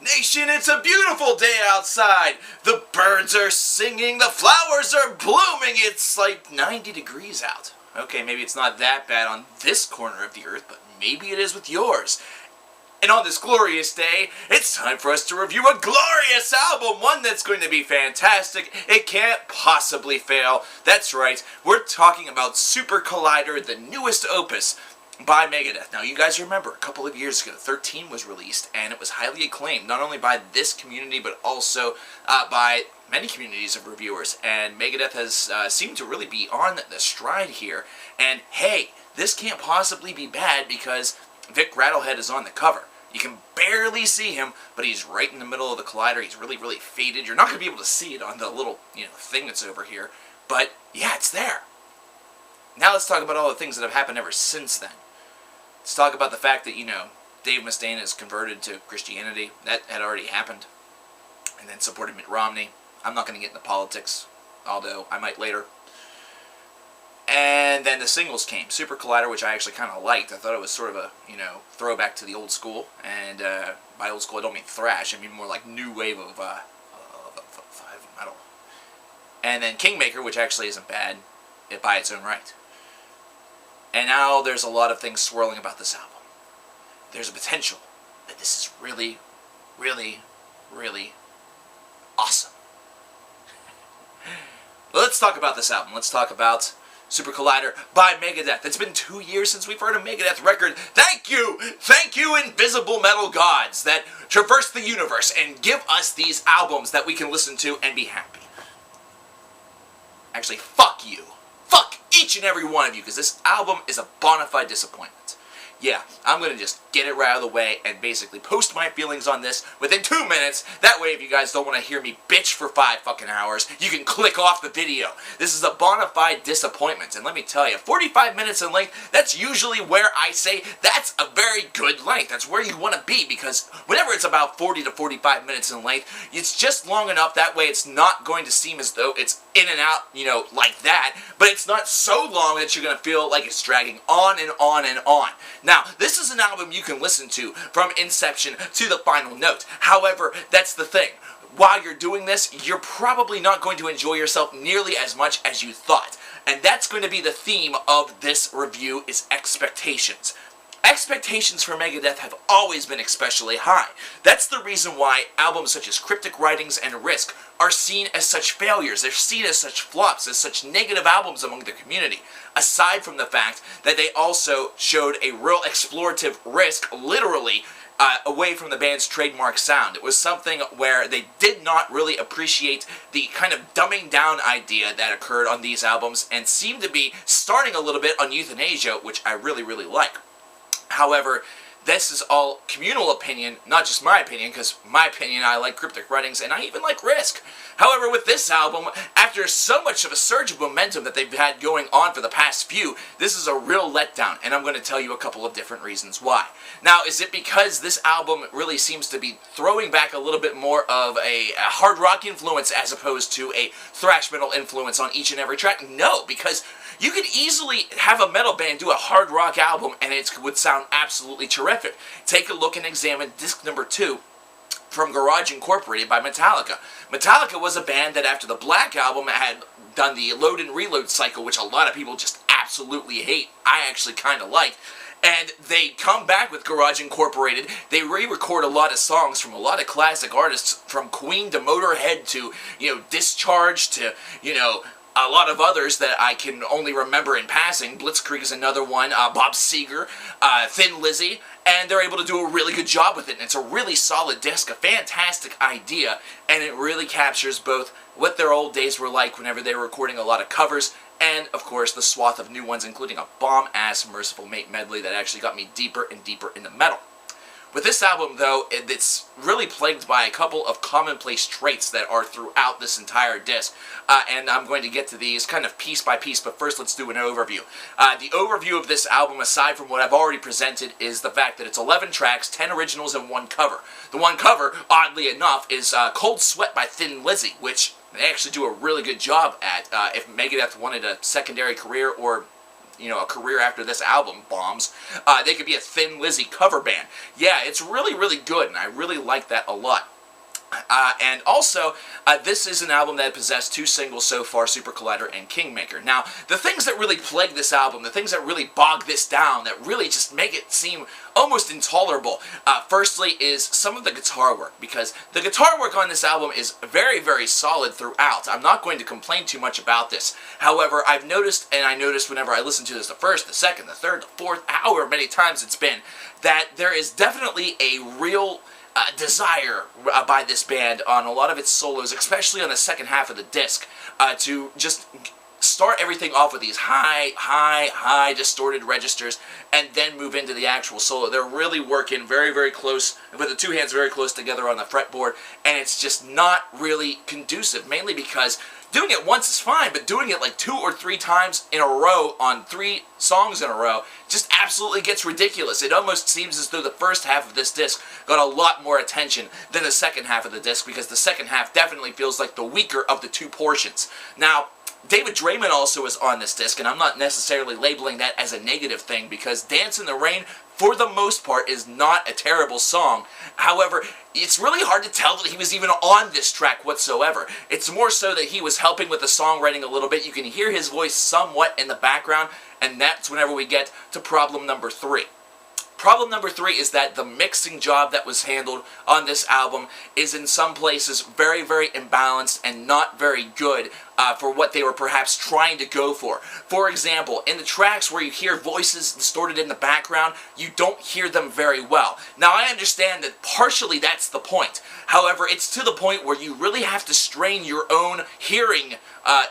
Nation, it's a beautiful day outside. The birds are singing, the flowers are blooming. It's like 90 degrees out. Okay, maybe it's not that bad on this corner of the earth, but maybe it is with yours. And on this glorious day, it's time for us to review a glorious album, one that's going to be fantastic. It can't possibly fail. That's right, we're talking about Supercollider, the newest opus by Megadeth. Now, you guys remember, a couple of years ago, 13 was released, and it was highly acclaimed, not only by this community, but also by many communities of reviewers. And Megadeth has seemed to really be on the stride here. And hey, this can't possibly be bad because Vic Rattlehead is on the cover. You can barely see him, but he's right in the middle of the collider. He's really, really faded. You're not going to be able to see it on the little, thing that's over here. But, yeah, it's there. Now let's talk about all the things that have happened ever since then. Let's talk about the fact that, Dave Mustaine is converted to Christianity. That had already happened. And then supported Mitt Romney. I'm not going to get into politics, although I might later. And then the singles came. Supercollider, which I actually kind of liked. I thought it was sort of a, throwback to the old school. And by old school, I don't mean thrash. I mean more like new wave of metal. And then Kingmaker, which actually isn't bad by its own right. And now there's a lot of things swirling about this album. There's a potential that this is really, really, really awesome. Let's talk about this album. Let's talk about Supercollider by Megadeth. It's been 2 years since we've heard a Megadeth record. Thank you, invisible metal gods that traverse the universe and give us these albums that we can listen to and be happy. Actually, fuck you. Fuck each and every one of you, because this album is a bona fide disappointment. Yeah, I'm going to just get it right out of the way and basically post my feelings on this within 2 minutes. That way, if you guys don't want to hear me bitch for 5 fucking hours, you can click off the video. This is a bona fide disappointment, and let me tell you, 45 minutes in length, that's usually where I say that's a very good length. That's where you want to be, because whenever it's about 40 to 45 minutes in length, it's just long enough, that way it's not going to seem as though it's in and out, like that, but it's not so long that you're going to feel like it's dragging on and on and on. Now, this is an album you can listen to from inception to the final note. However, that's the thing. While you're doing this, you're probably not going to enjoy yourself nearly as much as you thought. And that's going to be the theme of this review, is expectations. Expectations for Megadeth have always been especially high. That's the reason why albums such as Cryptic Writings and Risk are seen as such failures. They're seen as such flops, as such negative albums among the community. Aside from the fact that they also showed a real explorative risk, literally, away from the band's trademark sound. It was something where they did not really appreciate the kind of dumbing down idea that occurred on these albums and seemed to be starting a little bit on Euthanasia, which I really, really like. However, this is all communal opinion, not just my opinion, because my opinion, I like Cryptic Writings, and I even like Risk. However, with this album, after so much of a surge of momentum that they've had going on for the past few, this is a real letdown, and I'm going to tell you a couple of different reasons why. Now, is it because this album really seems to be throwing back a little bit more of a hard rock influence as opposed to a thrash metal influence on each and every track? No, because you could easily have a metal band do a hard rock album and it would sound absolutely terrific. Take a look and examine disc number 2 from Garage Incorporated by Metallica. Metallica was a band that after the Black Album had done the load and reload cycle, which a lot of people just absolutely hate. I actually kind of like. And they come back with Garage Incorporated. They re-record a lot of songs from a lot of classic artists, from Queen to Motorhead to, Discharge to, a lot of others that I can only remember in passing. Blitzkrieg is another one, Bob Seger, Thin Lizzy, and they're able to do a really good job with it. And it's a really solid disc, a fantastic idea, and it really captures both what their old days were like whenever they were recording a lot of covers, and, of course, the swath of new ones, including a bomb-ass Merciful Mate medley that actually got me deeper and deeper into metal. With this album, though, it's really plagued by a couple of commonplace traits that are throughout this entire disc, and I'm going to get to these kind of piece by piece, but first let's do an overview. The overview of this album, aside from what I've already presented, is the fact that it's 11 tracks, 10 originals, and 1 cover. The 1 cover, oddly enough, is Cold Sweat by Thin Lizzy, which they actually do a really good job at. If Megadeth wanted a secondary career or a career after this album bombs, they could be a Thin Lizzy cover band. Yeah, it's really, really good, and I really like that a lot. And also, this is an album that possessed 2 singles so far, Supercollider and Kingmaker. Now, the things that really plague this album, the things that really bog this down, that really just make it seem almost intolerable, firstly is some of the guitar work, because the guitar work on this album is very, very solid throughout. I'm not going to complain too much about this. However, I've noticed, and I noticed whenever I listened to this the first, the second, the third, the fourth, however many times it's been, that there is definitely a real desire by this band on a lot of its solos, especially on the second half of the disc, to just start everything off with these high distorted registers and then move into the actual solo. They're really working very, very close, with the 2 hands very close together on the fretboard, and it's just not really conducive, mainly because doing it once is fine, but doing it like 2 or 3 times in a row on 3 songs in a row just absolutely gets ridiculous. It almost seems as though the first half of this disc got a lot more attention than the second half of the disc, because the second half definitely feels like the weaker of the 2 portions. Now, David Draiman also is on this disc, and I'm not necessarily labeling that as a negative thing, because Dance in the Rain, for the most part, is not a terrible song. However, it's really hard to tell that he was even on this track whatsoever. It's more so that he was helping with the songwriting a little bit. You can hear his voice somewhat in the background, and that's whenever we get to problem number 3. Problem number 3 is that the mixing job that was handled on this album is in some places very, very imbalanced and not very good for what they were perhaps trying to go for. For example, in the tracks where you hear voices distorted in the background, you don't hear them very well. Now, I understand that partially that's the point. However, it's to the point where you really have to strain your own hearing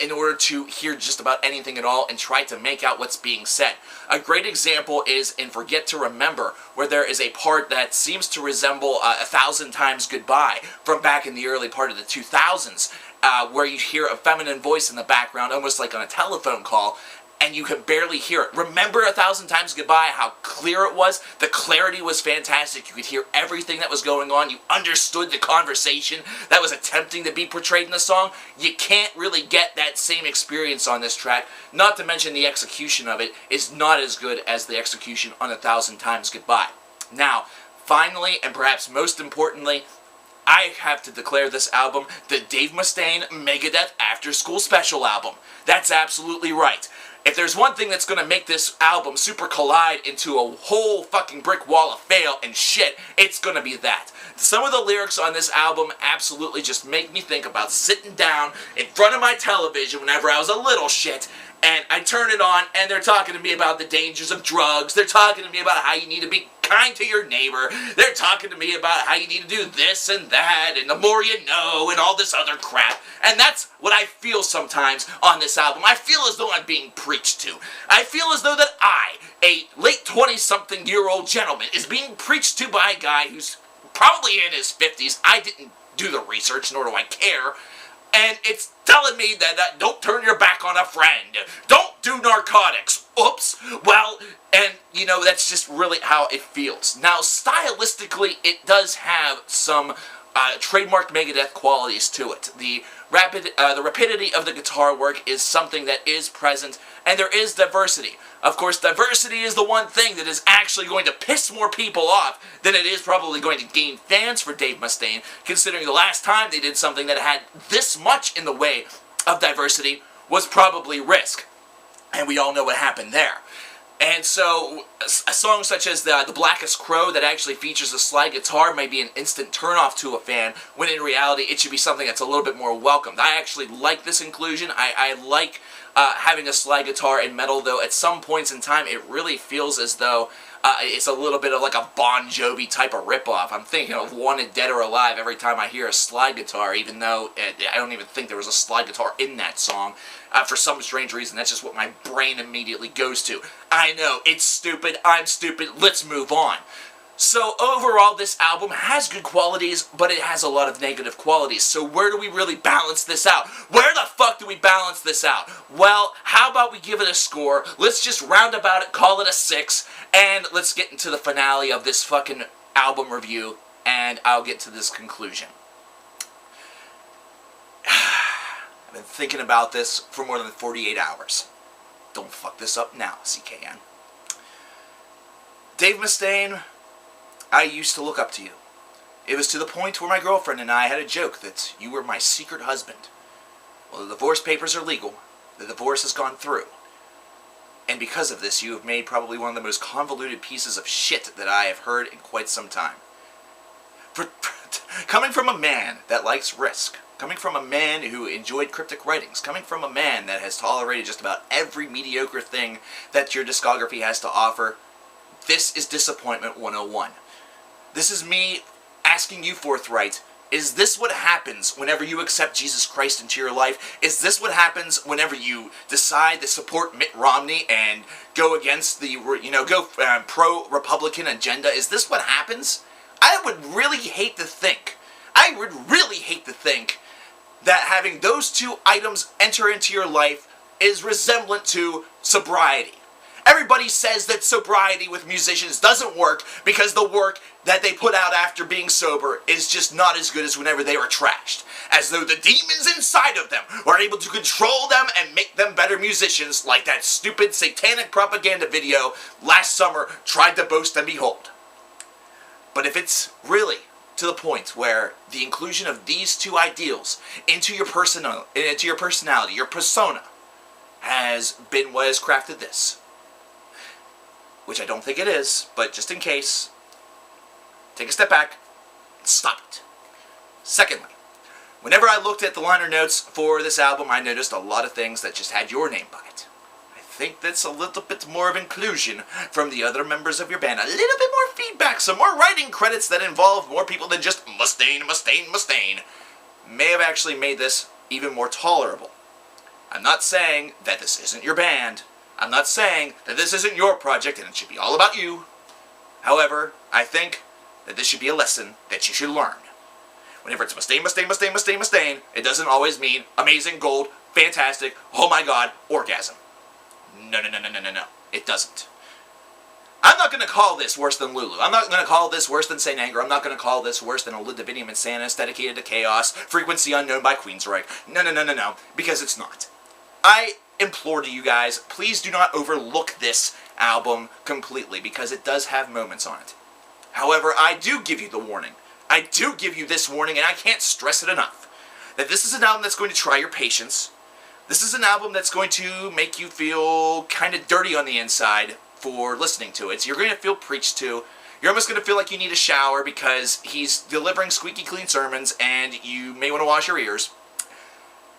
in order to hear just about anything at all and try to make out what's being said. A great example is in Forget to Remember, where there is a part that seems to resemble 1,000 Times Goodbye from back in the early part of the 2000s, where you hear a feminine voice in the background, almost like on a telephone call, and you can barely hear it. Remember 1,000 Times Goodbye, how clear it was? The clarity was fantastic. You could hear everything that was going on. You understood the conversation that was attempting to be portrayed in the song. You can't really get that same experience on this track. Not to mention the execution of it is not as good as the execution on 1,000 Times Goodbye. Now, finally, and perhaps most importantly, I have to declare this album the Dave Mustaine Megadeth After School Special album. That's absolutely right. If there's one thing that's going to make this album Supercollider into a whole fucking brick wall of fail and shit, it's going to be that. Some of the lyrics on this album absolutely just make me think about sitting down in front of my television whenever I was a little shit, and I turn it on, and they're talking to me about the dangers of drugs. They're talking to me about how you need to be kind to your neighbor. They're talking to me about how you need to do this and that, and the more you know, and all this other crap. And that's what I feel sometimes on this album. I feel as though I'm being preached to. I feel as though that I, a late 20-something-year-old gentleman, is being preached to by a guy who's probably in his 50s. I didn't do the research, nor do I care. And it's telling me that don't turn your back on a friend. Don't do narcotics. Oops. Well, and, you know, that's just really how it feels. Now, stylistically, it does have some trademark Megadeth qualities to it. The rapidity of the guitar work is something that is present, and there is diversity. Of course, diversity is the one thing that is actually going to piss more people off than it is probably going to gain fans for Dave Mustaine, considering the last time they did something that had this much in the way of diversity was probably Risk. And we all know what happened there. And so, a song such as the Blackest Crow that actually features a slide guitar may be an instant turnoff to a fan, when in reality it should be something that's a little bit more welcomed. I actually like this inclusion. I like having a slide guitar in metal, though at some points in time it really feels as though it's a little bit of like a Bon Jovi type of ripoff. I'm thinking of Wanted Dead or Alive every time I hear a slide guitar, even though I don't even think there was a slide guitar in that song. For some strange reason, that's just what my brain immediately goes to. I know, it's stupid, I'm stupid, let's move on. So overall, this album has good qualities, but it has a lot of negative qualities. So where do we really balance this out? Where the fuck do we balance this out? Well, how about we give it a score? Let's just roundabout it, call it a 6, and let's get into the finale of this fucking album review, and I'll get to this conclusion. I've been thinking about this for more than 48 hours. Don't fuck this up now, CKN. Dave Mustaine, I used to look up to you. It was to the point where my girlfriend and I had a joke that you were my secret husband. Well, the divorce papers are legal. The divorce has gone through. And because of this, you have made probably one of the most convoluted pieces of shit that I have heard in quite some time. Coming from a man that likes Risk, coming from a man who enjoyed cryptic writings, coming from a man that has tolerated just about every mediocre thing that your discography has to offer, this is Disappointment 101. This is me asking you forthright, is this what happens whenever you accept Jesus Christ into your life? Is this what happens whenever you decide to support Mitt Romney and go against the, pro-Republican agenda? Is this what happens? I would really hate to think that having those two items enter into your life is resemblant to sobriety. Everybody says that sobriety with musicians doesn't work because the work that they put out after being sober is just not as good as whenever they were trashed. As though the demons inside of them were able to control them and make them better musicians, like that stupid satanic propaganda video last summer tried to boast and behold. But if it's really to the point where the inclusion of these two ideals into your personality, your persona, has been what has crafted this, which I don't think it is, but just in case, take a step back, stop it. Secondly, whenever I looked at the liner notes for this album, I noticed a lot of things that just had your name by it. I think that's a little bit more of inclusion from the other members of your band, a little bit more feedback, some more writing credits that involve more people than just Mustaine, Mustaine, Mustaine, may have actually made this even more tolerable. I'm not saying that this isn't your band. I'm not saying that this isn't your project and it should be all about you. However, I think that this should be a lesson that you should learn. Whenever it's Mustaine, Mustaine, Mustaine, Mustaine, Mustaine, it doesn't always mean amazing, gold, fantastic, oh my god, orgasm. No. It doesn't. I'm not going to call this worse than Lulu. I'm not going to call this worse than Saint Anger. I'm not going to call this worse than a Divinium Insanus dedicated to chaos, frequency unknown by Queensryche. No, because it's not. I implore to you guys, please do not overlook this album completely, because it does have moments on it. However, I do give you the warning. I do give you this warning, and I can't stress it enough, that this is an album that's going to try your patience. This is an album that's going to make you feel kind of dirty on the inside for listening to it. So you're going to feel preached to. You're almost going to feel like you need a shower because he's delivering squeaky clean sermons, and you may want to wash your ears.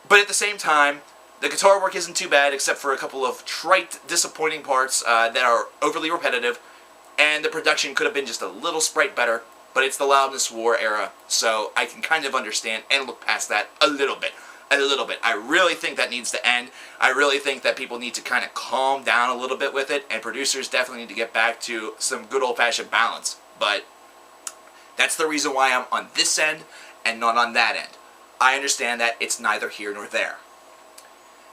But at the same time, the guitar work isn't too bad, except for a couple of trite, disappointing parts that are overly repetitive, and the production could have been just a little sprite better, but it's the Loudness War era, so I can kind of understand and look past that a little bit. I really think that needs to end. I really think that people need to kind of calm down a little bit with it, and producers definitely need to get back to some good old-fashioned balance. But that's the reason why I'm on this end and not on that end. I understand that it's neither here nor there.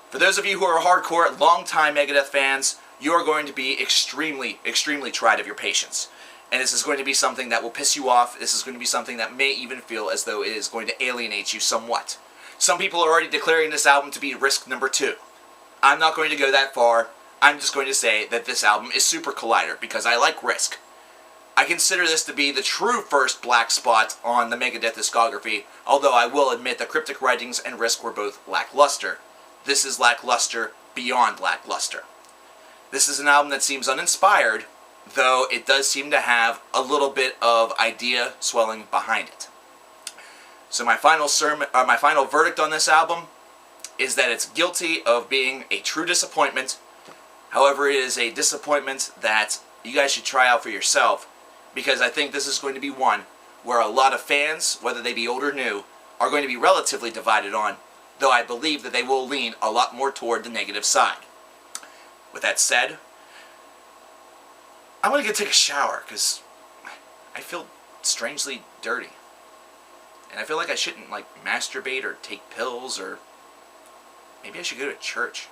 For those of you who are hardcore, long-time Megadeth fans, you are going to be extremely, extremely tried of your patience. And this is going to be something that will piss you off. This is going to be something that may even feel as though it is going to alienate you somewhat. Some people are already declaring this album to be Risk number 2. I'm not going to go that far. I'm just going to say that this album is Supercollider, because I like Risk. I consider this to be the true first black spot on the Megadeth discography, although I will admit that Cryptic Writings and Risk were both lackluster. This is lackluster beyond lackluster. This is an album that seems uninspired, though it does seem to have a little bit of idea swelling behind it. So my final verdict on this album is that it's guilty of being a true disappointment. However, it is a disappointment that you guys should try out for yourself, because I think this is going to be one where a lot of fans, whether they be old or new, are going to be relatively divided on, though I believe that they will lean a lot more toward the negative side. With that said, I'm going to go take a shower, because I feel strangely dirty. And I feel like I shouldn't, masturbate or take pills, or maybe I should go to church.